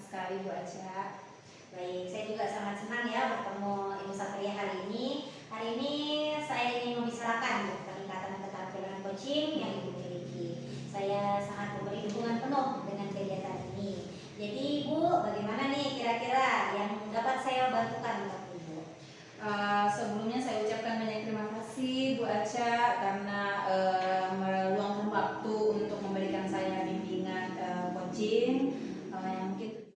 sekali Bu Aca. Baik, saya juga sangat senang ya bertemu Ibu Satria hari ini. Hari ini saya ingin membicarakan Bu, peningkatan keterampilan coaching yang Ibu miliki. Saya sangat memberi dukungan penuh dengan kegiatan ini. Jadi Ibu, bagaimana nih kira-kira yang dapat saya bantukan untuk Ibu? Sebelumnya saya ucapkan banyak terima kasih Bu Aca karena meluangkan waktu untuk memberikan saya bimbingan coaching yang mungkin.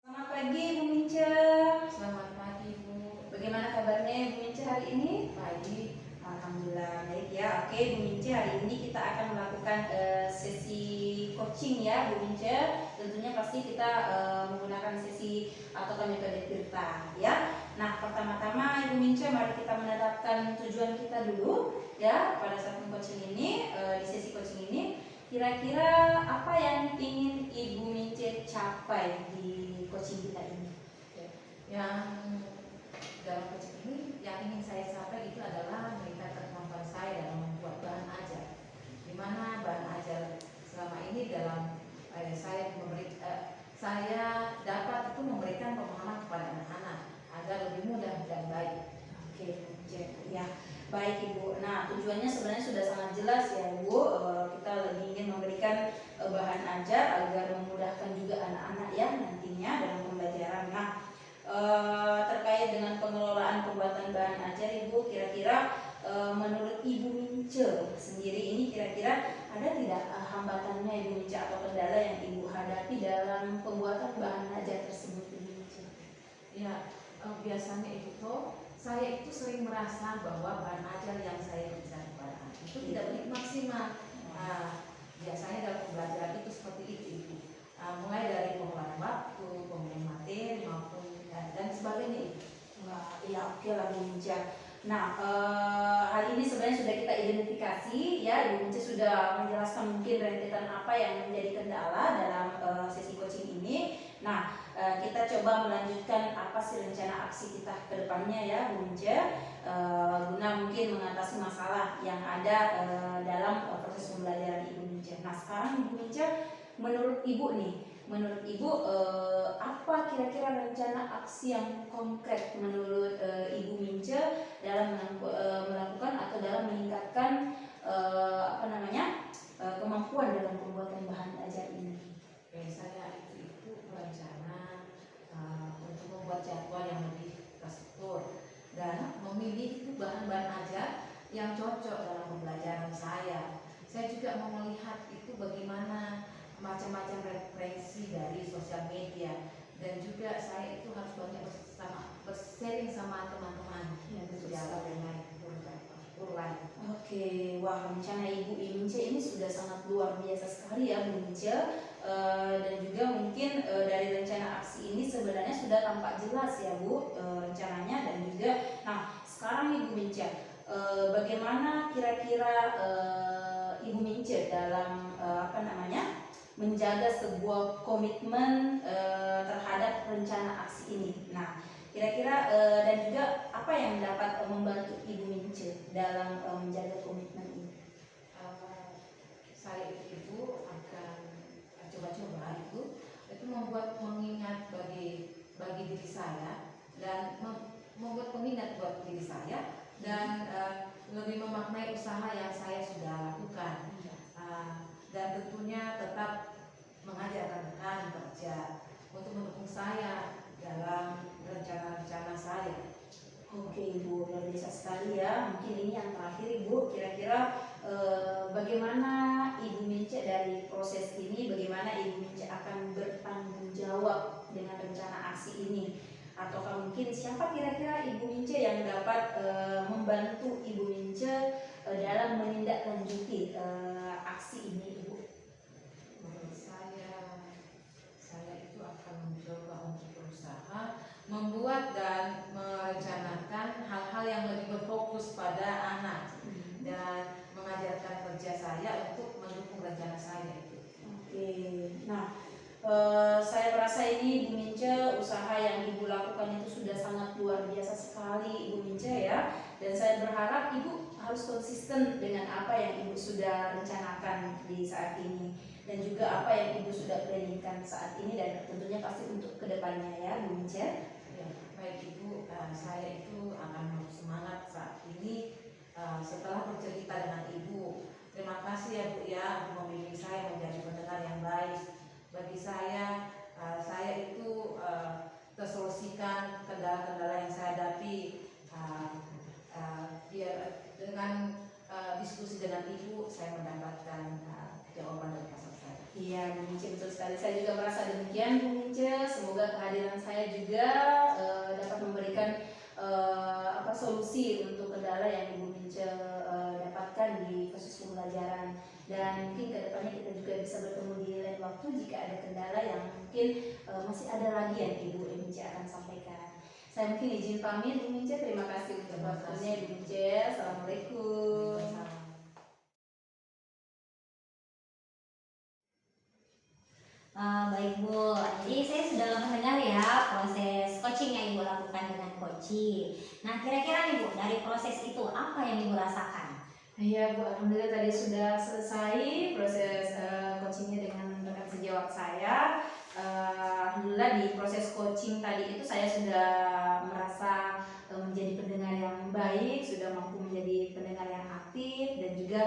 Selamat pagi Bu Mince. Selamat pagi Bu. Bagaimana kabarnya Bu Mince hari ini? Baik. Alhamdulillah baik ya. Oke Bu Mince, hari ini kita akan melakukan sesi coaching ya Bu Mince. Tentunya pasti kita menggunakan sesi atau metode Tirta ya. Nah pertama-tama Ibu Mince, mari kita menerapkan tujuan kita dulu ya pada saat coaching ini. Di sesi coaching ini kira-kira apa yang ingin Ibu Mince capai di coaching kita ini? Yang dalam coaching ini yang ingin saya capai itu adalah meningkatkan kemampuan saya dalam membuat bahan ajar. Di mana bahan ajar selama ini dalam saya dapat itu memberikan pemahaman kepada anak-anak agar lebih mudah dan baik. Oke, ya baik Ibu. Nah tujuannya sebenarnya sudah sangat jelas ya Ibu. Kita lebih ingin memberikan bahan ajar agar memudahkan juga anak-anak ya nantinya dalam pembelajaran. Nah terkait dengan pengelolaan pembuatan bahan ajar Ibu, kira-kira menurut Ibu Mince sendiri ini kira-kira ada tidak hambatannya Ibu Mince atau kendala yang Ibu hadapi dalam pembuatan bahan ajar tersebut Ibu Mince? Ya, biasanya itu saya itu sering merasa bahwa bahan ajar yang saya berikan kepada anak itu tidak begitu maksimal. Biasanya dalam pembelajaran itu seperti itu. Mulai dari pengelolaan waktu, pemilihan materi maupun dan sebagainya itu. Wah, ya oke lah Bu Mince. Nah, hal ini sebenarnya sudah kita identifikasi ya, Ibu Mince sudah menjelaskan mungkin rentetan apa yang menjadi kendala dalam sesi coaching ini. Nah, kita coba melanjutkan apa sih rencana aksi kita ke depannya ya Bu Mince, guna mungkin mengatasi masalah yang ada dalam proses pembelajaran Ibu Mince. Nah, sekarang Ibu Mince, menurut Ibu nih, apa kira-kira rencana aksi yang konkret menurut Ibu Mince dalam melakukan atau dalam meningkatkan kemampuan dalam pembuatan bahan ajar ini? Saya itu berencana untuk membuat jadwal yang lebih terstruktur dan memilih itu bahan-bahan ajar yang cocok dalam pembelajaran saya. Saya juga mau melihat itu bagaimana macam-macam referensi dari sosial media, dan juga saya itu harus banyak bersharing sama teman-teman sejarah dan lain lain. Oke, wah rencana Ibu Mince ini sudah sangat luar biasa sekali ya Bu Mince, dan juga mungkin dari rencana aksi ini sebenarnya sudah tampak jelas ya Bu rencananya, dan juga nah sekarang Ibu Mince, bagaimana kira-kira Ibu Mince dalam menjaga sebuah komitmen terhadap rencana aksi ini. Nah, kira-kira dan juga apa yang dapat membantu Ibu Mince dalam menjaga komitmen ini? Saya itu akan coba-coba itu membuat pengingat bagi diri saya dan membuat pengingat buat diri saya dan lebih memaknai usaha yang saya sudah lakukan. Dan tentunya tetap mengajarkan rekan kerja untuk mendukung saya dalam rencana-rencana saya. Oke Ibu, luar biasa sekali ya. Mungkin ini yang terakhir Ibu, kira-kira bagaimana Ibu Mince dari proses ini, bagaimana Ibu Mince akan bertanggung jawab dengan rencana aksi ini? Ataukah mungkin siapa kira-kira Ibu Mince yang dapat membantu Ibu Mince dalam menindaklanjuti aksi ini Ibu? Saya itu akan mencoba untuk berusaha membuat dan merencanakan hal-hal yang lebih berfokus pada anak dan mengajarkan kerja saya untuk mendukung rencana saya itu. Oke, nah saya merasa ini Ibu Mince, usaha yang Ibu lakukan itu sudah sangat luar biasa sekali Ibu Mince ya, dan saya berharap Ibu harus konsisten dengan apa yang Ibu sudah rencanakan di saat ini, dan juga apa yang Ibu sudah planningkan saat ini, dan tentunya pasti untuk kedepannya ya Bu Mince. Ya, baik Ibu, saya itu akan semangat saat ini setelah bercerita dengan Ibu. Terima kasih ya Bu ya untuk memilih saya menjadi pendengar yang baik. Bagi saya itu tersolusikan kendala-kendala yang saya hadapi. Dengan diskusi dengan Ibu, saya mendapatkan jawaban dari pasar saya. Iya Bu Mince, betul sekali. Saya juga merasa demikian Bu Mince. Semoga kehadiran saya juga dapat memberikan solusi untuk kendala yang Ibu Mince dapatkan di proses pembelajaran. Dan mungkin kedepannya kita juga bisa bertemu di lain waktu jika ada kendala yang mungkin masih ada lagi yang Ibu Mince akan sampaikan. Saya mungkin izin pamit Bu Mince. Terima kasih untuk waktunya Bu Mince. Assalamualaikum. Baik Bu, jadi saya sudah mendengar ya proses coaching yang Ibu lakukan dengan coaching. Nah kira-kira nih Bu, dari proses itu apa yang Ibu rasakan? Iya Bu, alhamdulillah tadi sudah selesai proses coachingnya dengan rekan sejawat saya. Alhamdulillah di proses coaching tadi itu saya sudah merasa menjadi pendengar yang baik, sudah mampu menjadi pendengar yang aktif, dan juga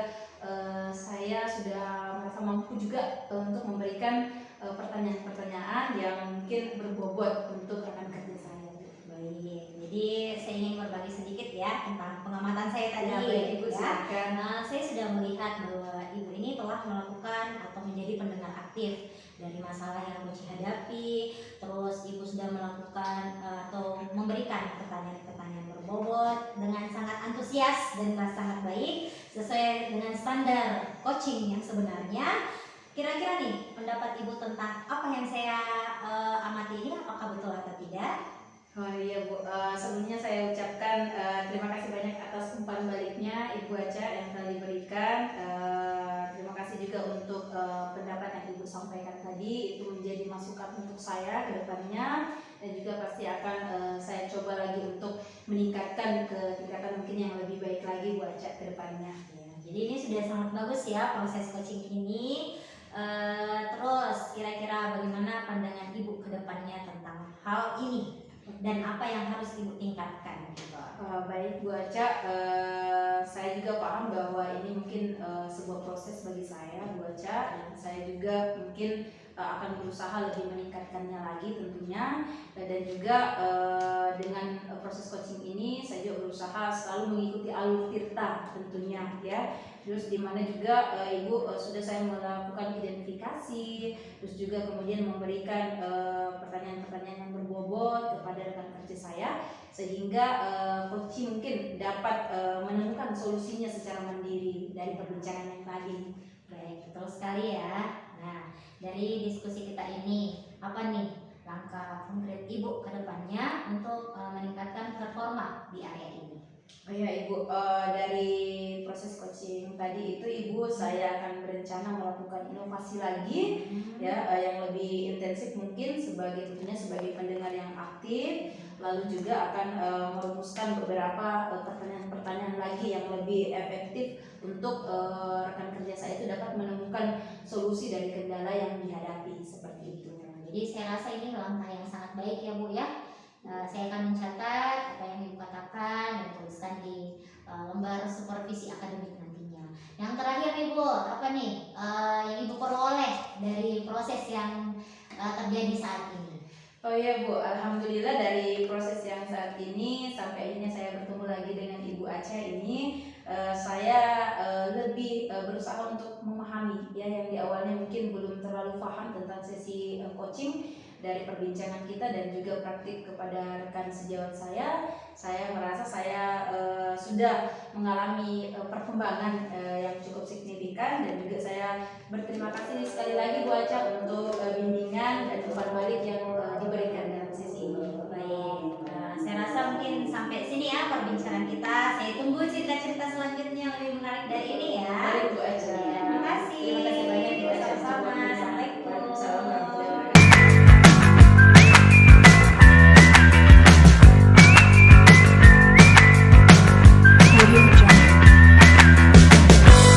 saya sudah merasa mampu juga untuk memberikan pertanyaan-pertanyaan yang mungkin berbobot untuk rekan kerja saya. Baik, jadi saya ingin berbagi sedikit ya tentang pengamatan saya tadi. Ya, baik Ibu, ya. silakan. Saya sudah melihat bahwa Ibu ini telah melakukan atau menjadi pendengar aktif dari masalah yang Coach hadapi. Terus Ibu sudah melakukan atau memberikan pertanyaan-pertanyaan berbobot dengan sangat antusias dan sangat baik sesuai dengan standar coaching yang sebenarnya. Kira-kira nih pendapat Ibu tentang apa yang saya amati ini apakah betul atau tidak? Oh iya Bu, sebelumnya saya ucapkan terima kasih banyak atas umpan baliknya Ibu Aca yang telah diberikan. Terima kasih juga untuk pendapat yang Ibu sampaikan tadi, itu menjadi masukan untuk saya ke depannya, dan juga pasti akan saya coba lagi untuk meningkatkan ke tingkatan mungkin yang lebih baik lagi Bu Aca ke depannya. Ya, jadi ini sudah sangat bagus ya proses coaching ini. Terus kira-kira bagaimana pandangan Ibu ke depannya tentang hal ini dan apa yang harus Ibu tingkatkan gitu. Baik Bu Aca, saya juga paham bahwa ini mungkin sebuah proses bagi saya Bu Aca, dan saya juga mungkin akan berusaha lebih meningkatkannya lagi tentunya, dan juga dengan proses coaching ini saya juga berusaha selalu mengikuti alur tirta tentunya ya. Terus dimana juga Ibu sudah saya melakukan identifikasi, terus juga kemudian memberikan pertanyaan-pertanyaan yang berbobot kepada rekan kerja saya, sehingga coaching mungkin dapat menemukan solusinya secara mandiri dari perbincangan yang tadi. Baik, betul sekali ya. Nah, dari diskusi kita ini, apa nih langkah konkret Ibu ke depannya untuk meningkatkan performa di area ini? Oh ya Ibu, dari proses coaching tadi itu Ibu, saya akan berencana melakukan inovasi lagi ya, yang lebih intensif mungkin tentunya sebagai pendengar yang aktif, lalu juga akan merumuskan beberapa pertanyaan-pertanyaan lagi yang lebih efektif untuk rekan kerja saya itu dapat menemukan solusi dari kendala yang dihadapi seperti itu. Jadi saya rasa ini langkah yang sangat baik ya Bu ya. Saya akan mencatat apa yang Ibu katakan dan tuliskan di lembar supervisi akademik nantinya. Yang terakhir nih Bu, apa nih yang Ibu peroleh dari proses yang terjadi saat ini? Oh iya Bu, alhamdulillah dari proses yang saat ini sampai akhirnya saya bertemu lagi dengan Ibu Aca ini, saya lebih berusaha untuk memahami ya, yang di awalnya mungkin belum terlalu paham tentang sesi coaching. Dari perbincangan kita dan juga praktik kepada rekan sejawat saya merasa saya sudah mengalami perkembangan yang cukup signifikan, dan juga saya berterima kasih sekali lagi Bu Aca untuk bimbingan dan umpan balik yang diberikan dalam sesi ini. Baik, saya rasa mungkin sampai sini ya perbincangan kita. Saya tunggu cerita-cerita selanjutnya yang lebih menarik dari ini